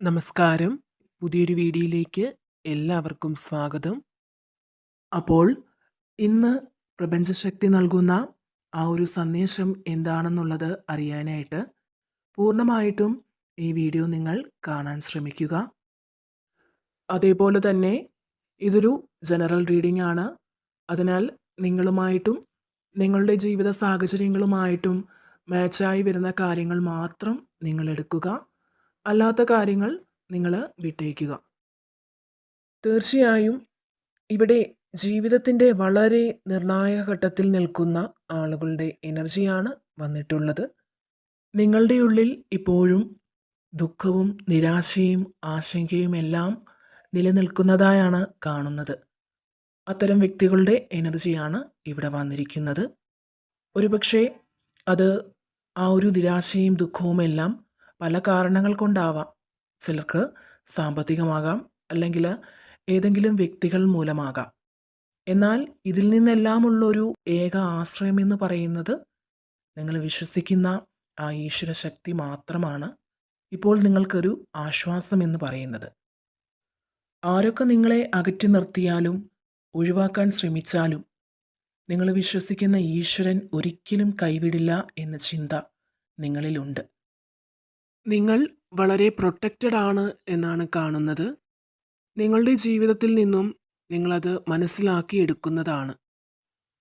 നമസ്കാരം. പുതിയൊരു വീഡിയോയിലേക്ക് എല്ലാവർക്കും സ്വാഗതം. അപ്പോൾ ഇന്ന് പ്രപഞ്ചശക്തി നൽകുന്ന ആ ഒരു സന്ദേശം എന്താണെന്നുള്ളത് അറിയാനായിട്ട് പൂർണ്ണമായിട്ടും ഈ വീഡിയോ നിങ്ങൾ കാണാൻ ശ്രമിക്കുക. അതേപോലെ തന്നെ ഇതൊരു ജനറൽ റീഡിംഗ് ആണ്. അതിനാൽ നിങ്ങളുമായിട്ടും നിങ്ങളുടെ ജീവിത സാഹചര്യങ്ങളുമായിട്ടും മാച്ചായി വരുന്ന കാര്യങ്ങൾ മാത്രം നിങ്ങൾ എടുക്കുക. അല്ലാത്ത കാര്യങ്ങൾ നിങ്ങൾ വിട്ടേക്കുക. തീർച്ചയായും ഇവിടെ ജീവിതത്തിൻ്റെ വളരെ നിർണായക ഘട്ടത്തിൽ നിൽക്കുന്ന ആളുകളുടെ എനർജിയാണ് വന്നിട്ടുള്ളത്. നിങ്ങളുടെ ഉള്ളിൽ ഇപ്പോഴും ദുഃഖവും നിരാശയും ആശങ്കയും എല്ലാം നിലനിൽക്കുന്നതായാണ് കാണുന്നത്. അത്തരം വ്യക്തികളുടെ എനർജിയാണ് ഇവിടെ വന്നിരിക്കുന്നത്. ഒരുപക്ഷെ അത് ആ ഒരു നിരാശയും ദുഃഖവും എല്ലാം പല കാരണങ്ങൾ കൊണ്ടാവാം. ചിലർക്ക് സാമ്പത്തികമാകാം, അല്ലെങ്കിൽ ഏതെങ്കിലും വ്യക്തികൾ മൂലമാകാം. എന്നാൽ ഇതിൽ നിന്നെല്ലാമുള്ളൊരു ഏക ആശ്രയം എന്ന് പറയുന്നത് നിങ്ങൾ വിശ്വസിക്കുന്ന ആ ഈശ്വര ശക്തി മാത്രമാണ് ഇപ്പോൾ നിങ്ങൾക്കൊരു ആശ്വാസം എന്ന് പറയുന്നത്. ആരൊക്കെ നിങ്ങളെ അകറ്റി നിർത്തിയാലും ഒഴിവാക്കാൻ ശ്രമിച്ചാലും നിങ്ങൾ വിശ്വസിക്കുന്ന ഈശ്വരൻ ഒരിക്കലും കൈവിടില്ല എന്ന ചിന്ത നിങ്ങളിലുണ്ട്. നിങ്ങൾ വളരെ പ്രൊട്ടക്റ്റഡ് ആണ് എന്നാണ് കാണുന്നത്. നിങ്ങളുടെ ജീവിതത്തിൽ നിന്നും നിങ്ങളത് മനസ്സിലാക്കിയെടുക്കുന്നതാണ്.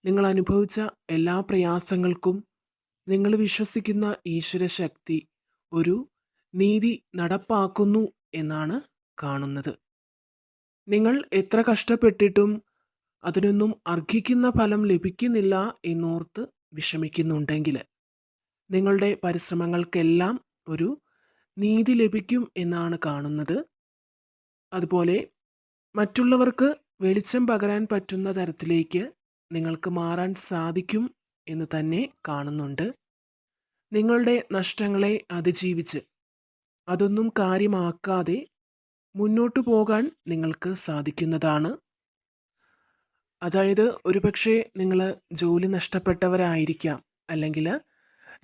നിങ്ങൾ അനുഭവിച്ച എല്ലാ പ്രയാസങ്ങൾക്കും നിങ്ങൾ വിശ്വസിക്കുന്ന ഈശ്വര ശക്തി ഒരു നീതി നടപ്പാക്കുന്നു എന്നാണ് കാണുന്നത്. നിങ്ങൾ എത്ര കഷ്ടപ്പെട്ടിട്ടും അതിനൊന്നും അർഹിക്കുന്ന ഫലം ലഭിക്കുന്നില്ല എന്നോർത്ത് വിഷമിക്കുന്നുണ്ടെങ്കിൽ നിങ്ങളുടെ പരിശ്രമങ്ങൾക്കെല്ലാം ഒരു നീതി ലഭിക്കും എന്നാണ് കാണുന്നത്. അതുപോലെ മറ്റുള്ളവർക്ക് വെളിച്ചം പകരാൻ പറ്റുന്ന തരത്തിലേക്ക് നിങ്ങൾക്ക് മാറാൻ സാധിക്കും എന്ന് തന്നെ കാണുന്നുണ്ട്. നിങ്ങളുടെ നഷ്ടങ്ങളെ അതിജീവിച്ച് അതൊന്നും കാര്യമാക്കാതെ മുന്നോട്ടു പോകാൻ നിങ്ങൾക്ക് സാധിക്കുന്നതാണ്. അതായത് ഒരുപക്ഷെ നിങ്ങൾ ജോലി നഷ്ടപ്പെട്ടവരായിരിക്കാം, അല്ലെങ്കിൽ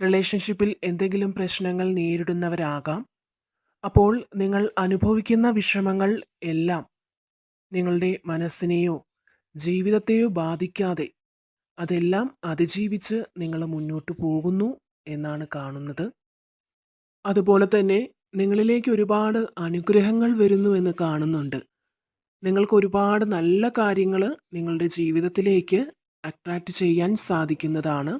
റിലേഷൻഷിപ്പിൽ എന്തെങ്കിലും പ്രശ്നങ്ങൾ നേരിടുന്നവരാകാം. അപ്പോൾ നിങ്ങൾ അനുഭവിക്കുന്ന വിഷമങ്ങൾ എല്ലാം നിങ്ങളുടെ മനസ്സിനെയോ ജീവിതത്തെയോ ബാധിക്കാതെ അതെല്ലാം അതിജീവിച്ച് നിങ്ങൾ മുന്നോട്ട് പോകുന്നു എന്നാണ് കാണുന്നത്. അതുപോലെ തന്നെ നിങ്ങളിലേക്ക് ഒരുപാട് അനുഗ്രഹങ്ങൾ വരുന്നു എന്ന് കാണുന്നുണ്ട്. നിങ്ങൾക്ക് ഒരുപാട് നല്ല കാര്യങ്ങൾ നിങ്ങളുടെ ജീവിതത്തിലേക്ക് അട്രാക്റ്റ് ചെയ്യാൻ സാധിക്കുന്നതാണ്.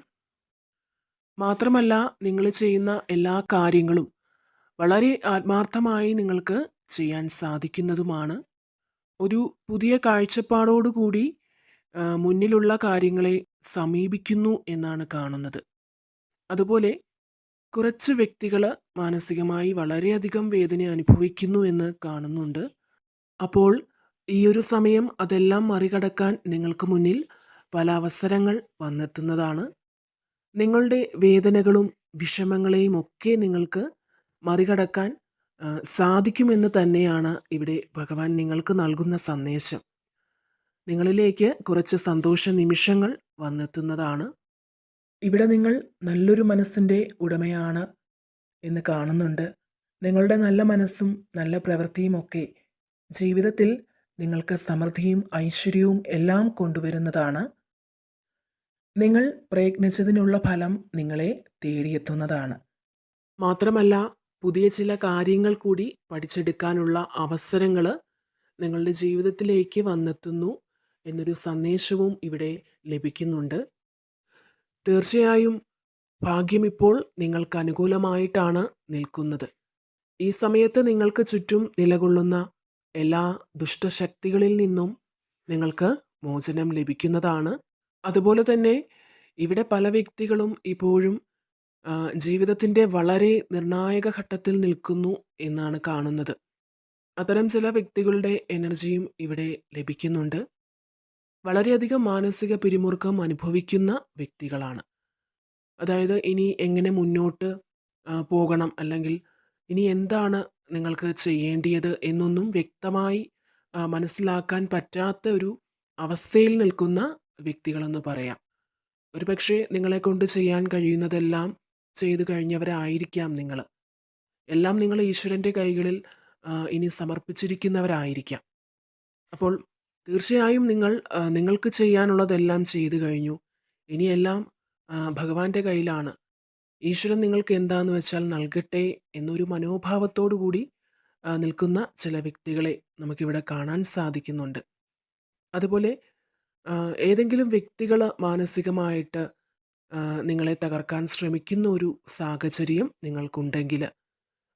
മാത്രമല്ല നിങ്ങൾ ചെയ്യുന്ന എല്ലാ കാര്യങ്ങളും വളരെ ആത്മാർത്ഥമായി നിങ്ങൾക്ക് ചെയ്യാൻ സാധിക്കുന്നതുമാണ്. ഒരു പുതിയ കാഴ്ചപ്പാടോടുകൂടി മുന്നിലുള്ള കാര്യങ്ങളെ സമീപിക്കുന്നു എന്നാണ് കാണുന്നത്. അതുപോലെ കുറച്ച് വ്യക്തികൾ മാനസികമായി വളരെയധികം വേദന അനുഭവിക്കുന്നു എന്ന് കാണുന്നുണ്ട്. അപ്പോൾ ഈ ഒരു സമയം അതെല്ലാം മറികടക്കാൻ നിങ്ങൾക്ക് മുന്നിൽ പല അവസരങ്ങൾ വന്നെത്തുന്നതാണ്. നിങ്ങളുടെ വേദനകളും വിഷമങ്ങളെയും ഒക്കെ നിങ്ങൾക്ക് മറികടക്കാൻ സാധിക്കുമെന്ന് തന്നെയാണ് ഇവിടെ ഭഗവാൻ നിങ്ങൾക്ക് നൽകുന്ന സന്ദേശം. നിങ്ങളിലേക്ക് കുറച്ച് സന്തോഷ നിമിഷങ്ങൾ വന്നെത്തുന്നതാണ്. ഇവിടെ നിങ്ങൾ നല്ലൊരു മനസ്സിൻ്റെ ഉടമയാണ് എന്ന് കാണുന്നുണ്ട്. നിങ്ങളുടെ നല്ല മനസ്സും നല്ല പ്രവൃത്തിയും ഒക്കെ ജീവിതത്തിൽ നിങ്ങൾക്ക് സമൃദ്ധിയും ഐശ്വര്യവും എല്ലാം കൊണ്ടുവരുന്നതാണ്. നിങ്ങൾ പ്രയത്നിച്ചതിനുള്ള ഫലം നിങ്ങളെ തേടിയെത്തുന്നതാണ്. മാത്രമല്ല പുതിയ ചില കാര്യങ്ങൾ കൂടി പഠിച്ചെടുക്കാനുള്ള അവസരങ്ങൾ നിങ്ങളുടെ ജീവിതത്തിലേക്ക് വന്നെത്തുന്നു എന്നൊരു സന്ദേശവും ഇവിടെ ലഭിക്കുന്നുണ്ട്. തീർച്ചയായും ഭാഗ്യം ഇപ്പോൾ നിങ്ങൾക്ക് അനുകൂലമായിട്ടാണ് നിൽക്കുന്നത്. ഈ സമയത്ത് നിങ്ങൾക്ക് ചുറ്റും നിലകൊള്ളുന്ന എല്ലാ ദുഷ്ടശക്തികളിൽ നിന്നും നിങ്ങൾക്ക് മോചനം ലഭിക്കുന്നതാണ്. അതുപോലെ തന്നെ ഇവിടെ പല വ്യക്തികളും ഇപ്പോഴും ജീവിതത്തിൻ്റെ വളരെ നിർണായക ഘട്ടത്തിൽ നിൽക്കുന്നു എന്നാണ് കാണുന്നത്. അത്തരം ചില വ്യക്തികളുടെ എനർജിയും ഇവിടെ ലഭിക്കുന്നുണ്ട്. വളരെയധികം മാനസിക പിരിമുറുക്കം അനുഭവിക്കുന്ന വ്യക്തികളാണ്. അതായത് ഇനി എങ്ങനെ മുന്നോട്ട് പോകണം, അല്ലെങ്കിൽ ഇനി എന്താണ് നിങ്ങൾക്ക് ചെയ്യേണ്ടിയത് എന്നൊന്നും വ്യക്തമായി മനസ്സിലാക്കാൻ പറ്റാത്ത ഒരു അവസ്ഥയിൽ നിൽക്കുന്ന വ്യക്തികളെന്ന് പറയാം. ഒരുപക്ഷെ നിങ്ങളെക്കൊണ്ട് ചെയ്യാൻ കഴിയുന്നതെല്ലാം ചെയ്തു കഴിഞ്ഞവരായിരിക്കാം നിങ്ങൾ. എല്ലാം നിങ്ങൾ ഈശ്വരൻ്റെ കൈകളിൽ ഇനി സമർപ്പിച്ചിരിക്കുന്നവരായിരിക്കാം. അപ്പോൾ തീർച്ചയായും നിങ്ങൾക്ക് ചെയ്യാനുള്ളതെല്ലാം ചെയ്തു കഴിഞ്ഞു. ഇനിയെല്ലാം ഭഗവാന്റെ കയ്യിലാണ്. ഈശ്വരൻ നിങ്ങൾക്ക് എന്താന്ന് വെച്ചാൽ നൽകട്ടെ എന്നൊരു മനോഭാവത്തോടു കൂടി നിൽക്കുന്ന ചില വ്യക്തികളെ നമുക്കിവിടെ കാണാൻ സാധിക്കുന്നുണ്ട്. അതുപോലെ ഏതെങ്കിലും വ്യക്തികൾ മാനസികമായിട്ട് നിങ്ങളെ തകർക്കാൻ ശ്രമിക്കുന്ന ഒരു സാഹചര്യം നിങ്ങൾക്കുണ്ടെങ്കിൽ,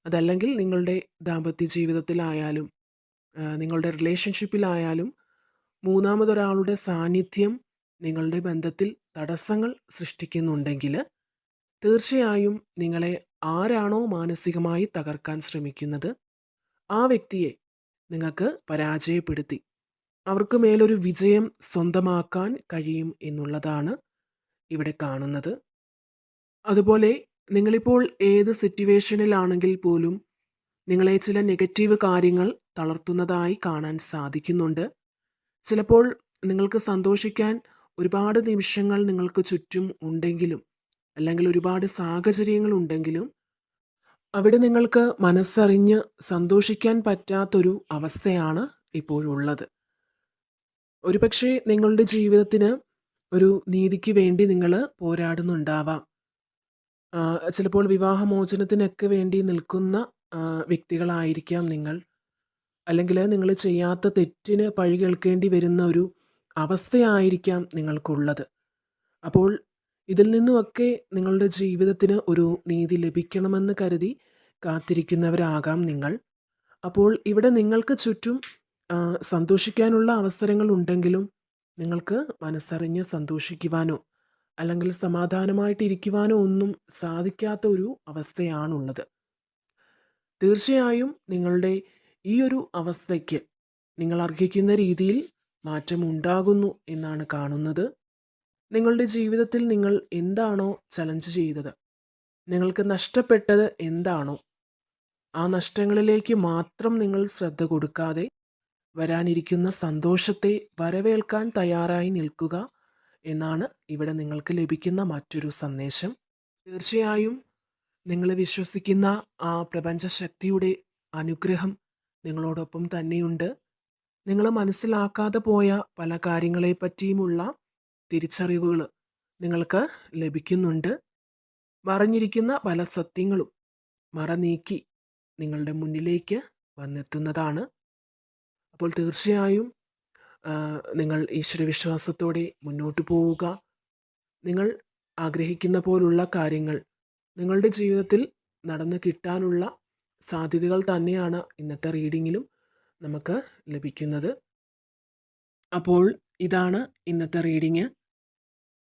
അതല്ലെങ്കിൽ നിങ്ങളുടെ ദാമ്പത്യ ജീവിതത്തിലായാലും നിങ്ങളുടെ റിലേഷൻഷിപ്പിലായാലും മൂന്നാമതൊരാളുടെ സാന്നിധ്യം നിങ്ങളുടെ ബന്ധത്തിൽ തടസ്സങ്ങൾ സൃഷ്ടിക്കുന്നുണ്ടെങ്കിൽ, തീർച്ചയായും നിങ്ങളെ ആരാണോ മാനസികമായി തകർക്കാൻ ശ്രമിക്കുന്നത് ആ വ്യക്തിയെ നിങ്ങൾക്ക് പരാജയപ്പെടുത്തി അവർക്ക് മേലൊരു വിജയം സ്വന്തമാക്കാൻ കഴിയും എന്നുള്ളതാണ് ഇവിടെ കാണുന്നത്. അതുപോലെ നിങ്ങളിപ്പോൾ ഏത് സിറ്റുവേഷനിലാണെങ്കിൽ പോലും നിങ്ങളെ ചില നെഗറ്റീവ് കാര്യങ്ങൾ തളർത്തുന്നതായി കാണാൻ സാധിക്കുന്നുണ്ട്. ചിലപ്പോൾ നിങ്ങൾക്ക് സന്തോഷിക്കാൻ ഒരുപാട് നിമിഷങ്ങൾ നിങ്ങൾക്ക് ചുറ്റും ഉണ്ടെങ്കിലും, അല്ലെങ്കിൽ ഒരുപാട് സാഹചര്യങ്ങൾ ഉണ്ടെങ്കിലും, അവിടെ നിങ്ങൾക്ക് മനസ്സറിഞ്ഞ് സന്തോഷിക്കാൻ പറ്റാത്തൊരു അവസ്ഥയാണ് ഇപ്പോഴുള്ളത്. ഒരുപക്ഷെ നിങ്ങളുടെ ജീവിതത്തിന് ഒരു നീതിക്ക് വേണ്ടി നിങ്ങൾ പോരാടുന്നുണ്ടാവാം. ചിലപ്പോൾ വിവാഹമോചനത്തിനൊക്കെ വേണ്ടി നിൽക്കുന്ന വ്യക്തികളായിരിക്കാം നിങ്ങൾ. അല്ലെങ്കിൽ നിങ്ങൾ ചെയ്യാത്ത തെറ്റിന് പഴി കേൾക്കേണ്ടി വരുന്ന ഒരു അവസ്ഥയായിരിക്കാം നിങ്ങൾക്കുള്ളത്. അപ്പോൾ ഇതിൽ നിന്നുമൊക്കെ നിങ്ങളുടെ ജീവിതത്തിന് ഒരു നീതി ലഭിക്കണമെന്ന് കരുതി കാത്തിരിക്കുന്നവരാകാം നിങ്ങൾ. അപ്പോൾ ഇവിടെ നിങ്ങൾക്ക് ചുറ്റും സന്തോഷിക്കാനുള്ള അവസരങ്ങൾ ഉണ്ടെങ്കിലും നിങ്ങൾക്ക് മനസ്സറിഞ്ഞ് സന്തോഷിക്കുവാനോ അല്ലെങ്കിൽ സമാധാനമായിട്ടിരിക്കുവാനോ ഒന്നും സാധിക്കാത്ത ഒരു അവസ്ഥയാണുള്ളത്. തീർച്ചയായും നിങ്ങളുടെ ഈ ഒരു അവസ്ഥയ്ക്ക് നിങ്ങൾ അർഹിക്കുന്ന രീതിയിൽ മാറ്റമുണ്ടാകുന്നു എന്നാണ് കാണുന്നത്. നിങ്ങളുടെ ജീവിതത്തിൽ നിങ്ങൾ എന്താണോ ചലഞ്ച് ചെയ്തത്, നിങ്ങൾക്ക് നഷ്ടപ്പെട്ടത് എന്താണോ, ആ നഷ്ടങ്ങളിലേക്ക് മാത്രം നിങ്ങൾ ശ്രദ്ധ കൊടുക്കാതെ വരാനിരിക്കുന്ന സന്തോഷത്തെ വരവേൽക്കാൻ തയ്യാറായി നിൽക്കുക എന്നാണ് ഇവിടെ നിങ്ങൾക്ക് ലഭിക്കുന്ന മറ്റൊരു സന്ദേശം. തീർച്ചയായും നിങ്ങൾ വിശ്വസിക്കുന്ന ആ പ്രപഞ്ചശക്തിയുടെ അനുഗ്രഹം നിങ്ങളോടൊപ്പം തന്നെയുണ്ട്. നിങ്ങൾ മനസ്സിലാക്കാതെ പോയ പല കാര്യങ്ങളെ പറ്റിയുമുള്ള തിരിച്ചറിവുകൾ നിങ്ങൾക്ക് ലഭിക്കുന്നുണ്ട്. മറഞ്ഞിരിക്കുന്ന പല സത്യങ്ങളും മറനീക്കി നിങ്ങളുടെ മുന്നിലേക്ക് വന്നെത്തുന്നതാണ്. അപ്പോൾ തീർച്ചയായും നിങ്ങൾ ഈശ്വരവിശ്വാസത്തോടെ മുന്നോട്ട് പോവുക. നിങ്ങൾ ആഗ്രഹിക്കുന്ന പോലുള്ള കാര്യങ്ങൾ നിങ്ങളുടെ ജീവിതത്തിൽ നടന്ന് കിട്ടാനുള്ള സാധ്യതകൾ തന്നെയാണ് ഇന്നത്തെ റീഡിങ്ങിലും നമുക്ക് ലഭിക്കുന്നത്. അപ്പോൾ ഇതാണ് ഇന്നത്തെ റീഡിങ്.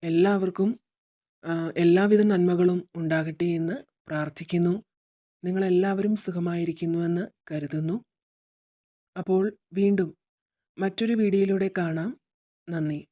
എല്ലാവർക്കും എല്ലാവിധ നന്മകളും ഉണ്ടാകട്ടെ എന്ന് പ്രാർത്ഥിക്കുന്നു. നിങ്ങളെല്ലാവരും സുഖമായിരിക്കുന്നുവെന്ന് കരുതുന്നു. അപ്പോൾ വീണ്ടും മറ്റൊരു വീഡിയോയിലൂടെ കാണാം. നന്ദി.